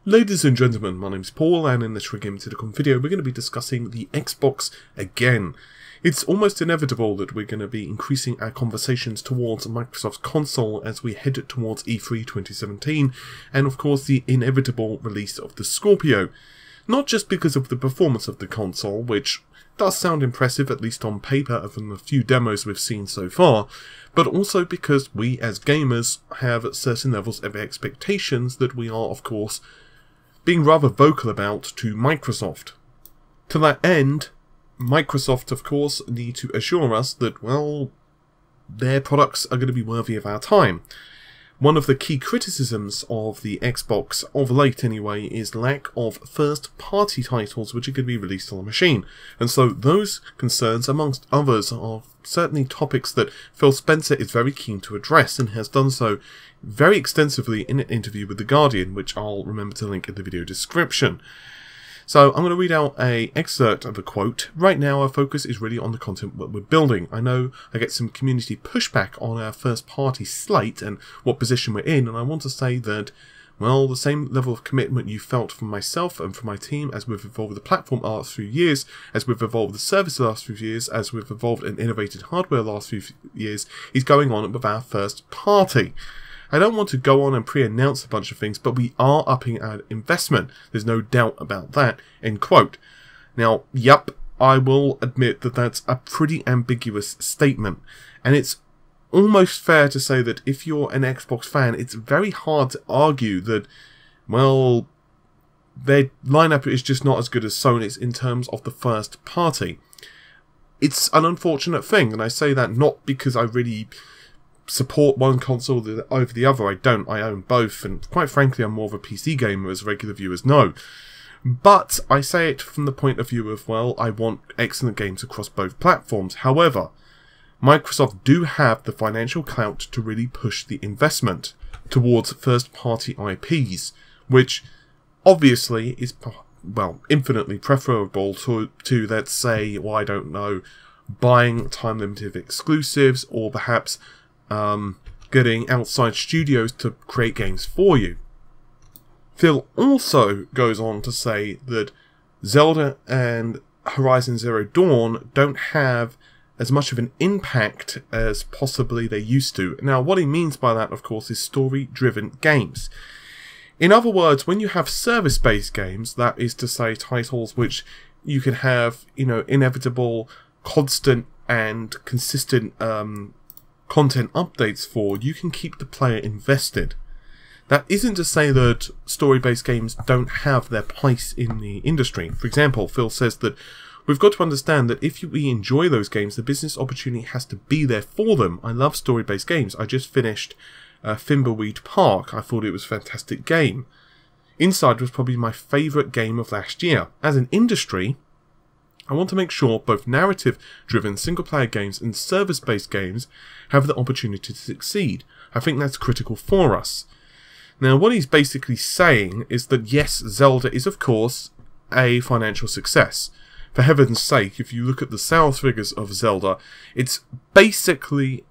Ladies and gentlemen, my name's Paul, and in this Rig Silicon video we're going to be discussing the Xbox again. It's almost inevitable that we're going to be increasing our conversations towards Microsoft's console as we head towards E3 2017, and of course the inevitable release of the Scorpio. Not just because of the performance of the console, which does sound impressive at least on paper from the few demos we've seen so far, but also because we as gamers have certain levels of expectations that we are of course being rather vocal about to Microsoft. To that end, Microsoft of course need to assure us that, well, their products are going to be worthy of our time. One of the key criticisms of the Xbox, of late anyway, is lack of first-party titles which are going to be released on the machine. And so those concerns, amongst others, are certainly topics that Phil Spencer is very keen to address, and has done so very extensively in an interview with The Guardian, which I'll remember to link in the video description. So I'm going to read out an excerpt of a quote. Right now our focus is really on the content that we're building. I know I get some community pushback on our first party slate and what position we're in, and I want to say that, well, the same level of commitment you felt from myself and from my team as we've evolved the platform the last few years, as we've evolved the service the last few years, as we've evolved and innovated hardware the last few years, is going on with our first party. I don't want to go on and pre-announce a bunch of things, but we are upping our investment. There's no doubt about that. End quote. Now, yep, I will admit that that's a pretty ambiguous statement. And it's almost fair to say that if you're an Xbox fan, it's very hard to argue that, well, their lineup is just not as good as Sony's in terms of the first party. It's an unfortunate thing, and I say that not because I really support one console over the other. I don't. I own both, and quite frankly I'm more of a PC gamer, as regular viewers know. But I say it from the point of view of, well, I want excellent games across both platforms. However, Microsoft do have the financial clout to really push the investment towards first-party IPs, which obviously is, well, infinitely preferable to let's say, well, I don't know, buying time-limited exclusives, or perhaps getting outside studios to create games for you. Phil also goes on to say that Zelda and Horizon Zero Dawn don't have as much of an impact as possibly they used to. Now, what he means by that, of course, is story-driven games. In other words, when you have service-based games, that is to say titles which you can have, you know, inevitable, constant and consistent content updates for, you can keep the player invested. That isn't to say that story-based games don't have their place in the industry. For example, Phil says that we've got to understand that if we enjoy those games, the business opportunity has to be there for them. I love story-based games. I just finished Thimbleweed Park. I thought it was a fantastic game. Inside was probably my favourite game of last year. As an industry, I want to make sure both narrative-driven single-player games and service-based games have the opportunity to succeed. I think that's critical for us. Now, what he's basically saying is that yes, Zelda is of course a financial success. For heaven's sake, if you look at the sales figures of Zelda, it's basically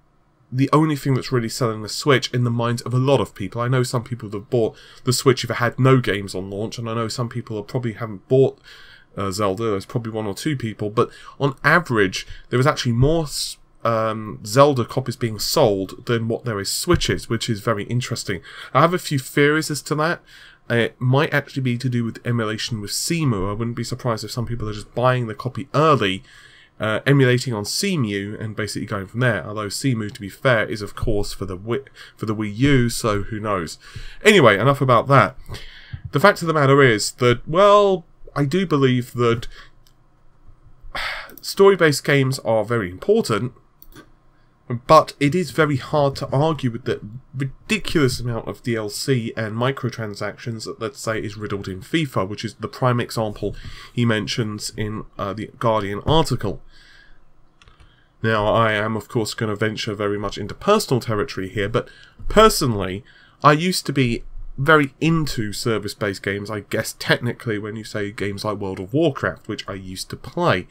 the only thing that's really selling the Switch in the minds of a lot of people. I know some people have bought the Switch if it had no games on launch, and I know some people probably haven't bought Zelda. There's probably one or two people, but on average there was actually more Zelda copies being sold than what there is Switches, which is very interesting. I have a few theories as to that. It might actually be to do with emulation with CMU. I wouldn't be surprised if some people are just buying the copy early, emulating on CMU, and basically going from there. Although CMU, to be fair, is of course for the Wii U, so who knows. Anyway, enough about that. The fact of the matter is that, well, I do believe that story-based games are very important, but it is very hard to argue with the ridiculous amount of DLC and microtransactions that, let's say, is riddled in FIFA, which is the prime example he mentions in the Guardian article. Now, I am, of course, going to venture very much into personal territory here, but personally, I used to be very into service-based games, I guess technically, when you say games like World of Warcraft, which I used to play.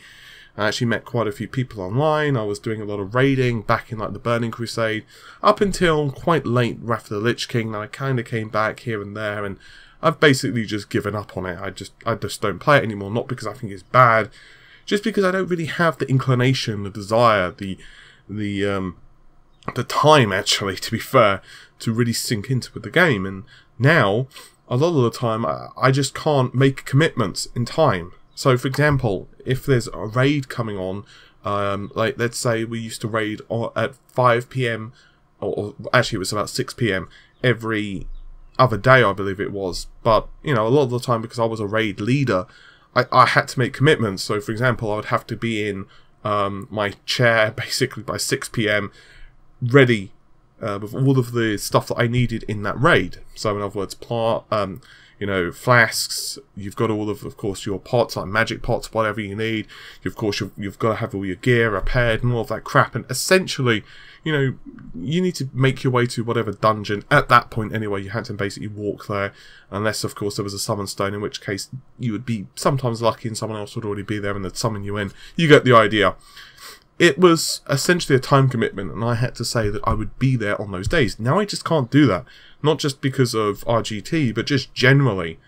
I actually met quite a few people online. I was doing a lot of raiding back in like the Burning Crusade, up until quite late Wrath of the Lich King. Then I kind of came back here and there, and I've basically just given up on it. I just don't play it anymore, not because I think it's bad, just because I don't really have the inclination, the desire, the time, actually, to be fair, to really sink into the game. And now, a lot of the time, I just can't make commitments in time. So, for example, if there's a raid coming on, like, let's say we used to raid at 5 PM, or actually it was about 6 PM every other day, I believe it was. But, you know, a lot of the time, because I was a raid leader, I had to make commitments. So, for example, I would have to be in my chair, basically, by 6 PM, ready with all of the stuff that I needed in that raid. So, in other words, you know, flasks. You've got all of course, your pots, like magic pots, whatever you need. Of course, you've got to have all your gear repaired and all of that crap. And essentially, you know, you need to make your way to whatever dungeon. At that point, anyway, you had to basically walk there, unless, of course, there was a summon stone, in which case you would be sometimes lucky and someone else would already be there and they'd summon you in. You get the idea. It was essentially a time commitment, and I had to say that I would be there on those days. Now I just can't do that. Not just because of RGT, but just generally.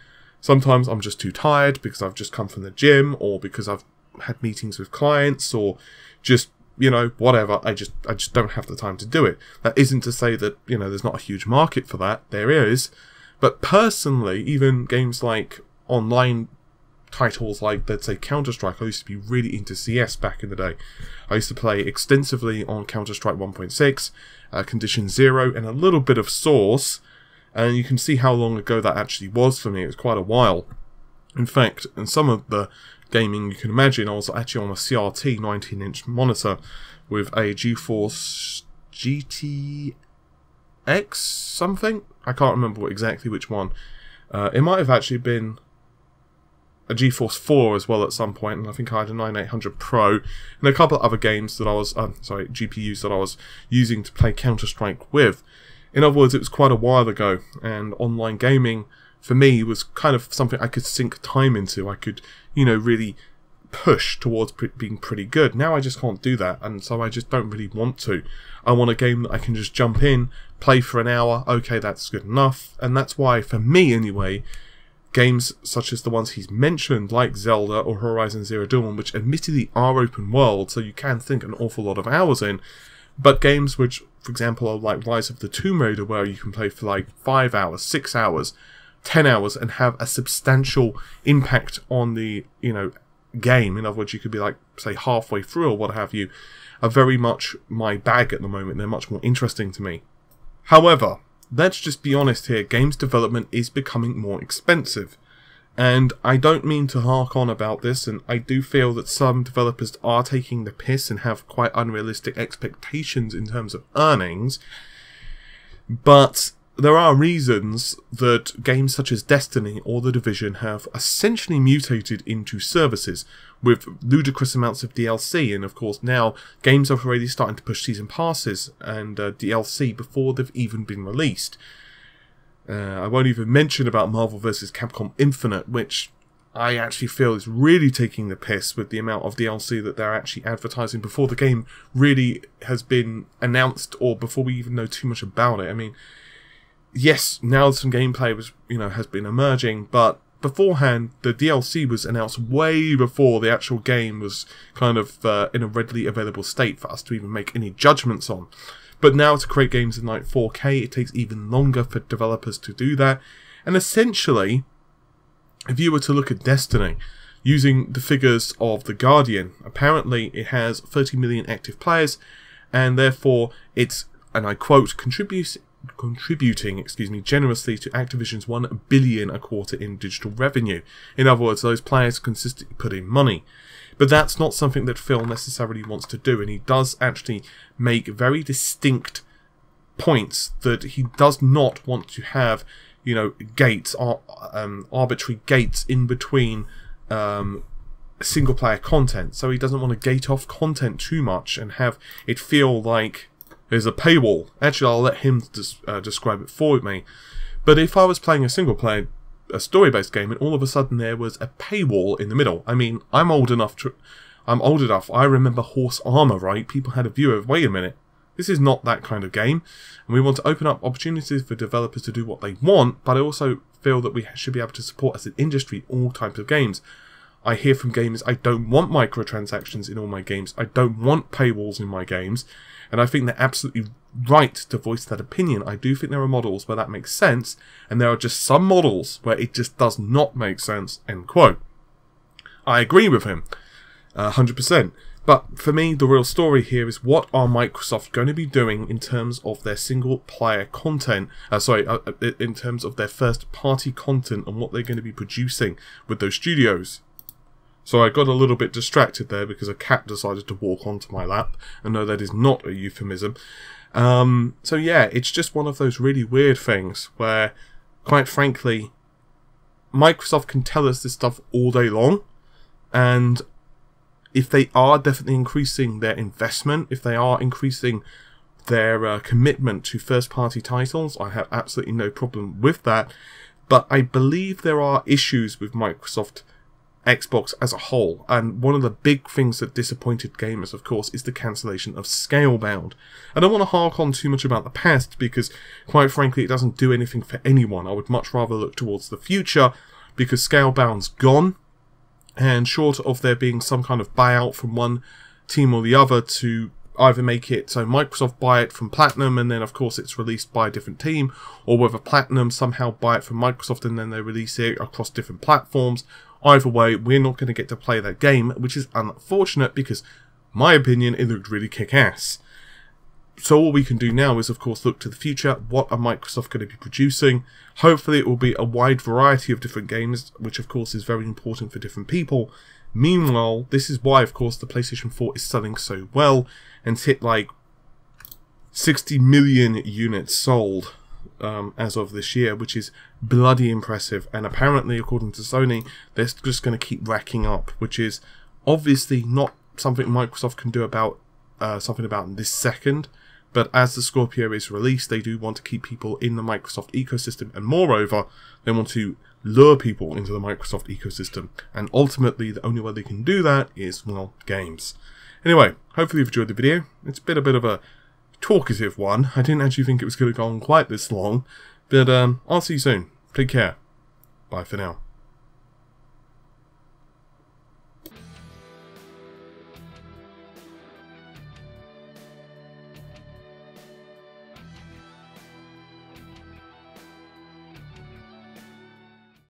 Sometimes I'm just too tired because I've just come from the gym, or because I've had meetings with clients, or just, you know, whatever. I just don't have the time to do it. That isn't to say that, you know, there's not a huge market for that. There is. But personally, even games like online titles like, let's say, Counter-Strike. I used to be really into CS back in the day. I used to play extensively on Counter-Strike 1.6, Condition 0, and a little bit of Source, and you can see how long ago that actually was for me. It was quite a while. In fact, in some of the gaming you can imagine, I was actually on a CRT 19-inch monitor with a GeForce GTX something? I can't remember exactly which one. It might have actually been a GeForce 4 as well at some point, and I think I had a 9800 Pro and a couple of other games that I was, GPUs that I was using to play Counter-Strike with. In other words, it was quite a while ago, and online gaming for me was kind of something I could sink time into. I could, you know, really push towards being pretty good. Now I just can't do that, and so I just don't really want to. I want a game that I can just jump in, play for an hour, okay, that's good enough, and that's why, for me anyway, games such as the ones he's mentioned, like Zelda or Horizon Zero Dawn, which admittedly are open world, so you can think an awful lot of hours in, but games which, for example, are like Rise of the Tomb Raider, where you can play for like 5 hours, 6 hours, 10 hours, and have a substantial impact on the, you know, game. In other words, you could be like, say, halfway through or what have you, are very much my bag at the moment. They're much more interesting to me. However, let's just be honest here, games development is becoming more expensive. And I don't mean to hark on about this, and I do feel that some developers are taking the piss and have quite unrealistic expectations in terms of earnings. But there are reasons that games such as Destiny or The Division have essentially mutated into services with ludicrous amounts of DLC, and of course now games are already starting to push season passes and DLC before they've even been released. I won't even mention about Marvel vs. Capcom Infinite, which I actually feel is really taking the piss with the amount of DLC that they're actually advertising before the game really has been announced, or before we even know too much about it. I mean, yes, now some gameplay has been emerging, but beforehand the DLC was announced way before the actual game was kind of in a readily available state for us to even make any judgments on. But now to create games in like 4K, it takes even longer for developers to do that. And essentially, if you were to look at Destiny, using the figures of The Guardian, apparently it has 30 million active players, and therefore it's, and I quote, contributing generously to Activision's $1 billion a quarter in digital revenue. In other words, those players consistently put in money. But that's not something that Phil necessarily wants to do, and he does actually make very distinct points that he does not want to have, you know, gates, arbitrary gates in between single player content. So he doesn't want to gate off content too much and have it feel like there's a paywall. Actually, I'll let him describe it for me. But if I was playing a single player, a story-based game, and all of a sudden there was a paywall in the middle. I mean, I'm old enough. I remember Horse Armor, right? People had a view of, wait a minute, This is not that kind of game, and we want to open up opportunities for developers to do what they want, but I also feel that we should be able to support as an industry all types of games. I hear from gamers, I don't want microtransactions in all my games, I don't want paywalls in my games, and I think they're absolutely right to voice that opinion. I do think there are models where that makes sense, and there are just some models where it just does not make sense, end quote. I agree with him, 100%. But for me, the real story here is what are Microsoft going to be doing in terms of their single-player content, in terms of their first-party content and what they're going to be producing with those studios. So I got a little bit distracted there because a cat decided to walk onto my lap, and no, that is not a euphemism. So yeah, it's just one of those really weird things where, quite frankly, Microsoft can tell us this stuff all day long, and if they are definitely increasing their investment, if they are increasing their commitment to first-party titles, I have absolutely no problem with that. But I believe there are issues with Microsoft Xbox as a whole, and one of the big things that disappointed gamers, of course, is the cancellation of Scalebound. I don't want to hark on too much about the past, because, quite frankly, it doesn't do anything for anyone. I would much rather look towards the future, because Scalebound's gone. And short of there being some kind of buyout from one team or the other to either make it so Microsoft buy it from Platinum and then of course it's released by a different team, or whether Platinum somehow buy it from Microsoft and then they release it across different platforms, either way we're not going to get to play that game, which is unfortunate because, my opinion, it looked really kick-ass. So all we can do now is of course look to the future. What are Microsoft going to be producing? Hopefully it will be a wide variety of different games, which of course is very important for different people. Meanwhile, this is why of course the PlayStation 4 is selling so well and it's hit like 60 million units sold as of this year, which is bloody impressive. And apparently, according to Sony, they're just going to keep racking up, which is obviously not something Microsoft can do about something about in this second. But as the Scorpio is released, they do want to keep people in the Microsoft ecosystem, and moreover, they want to lure people into the Microsoft ecosystem. And ultimately, the only way they can do that is, well, games. Anyway, hopefully you've enjoyed the video. It's been a bit of a talkative one. I didn't actually think it was going to go on quite this long. But I'll see you soon. Take care. Bye for now.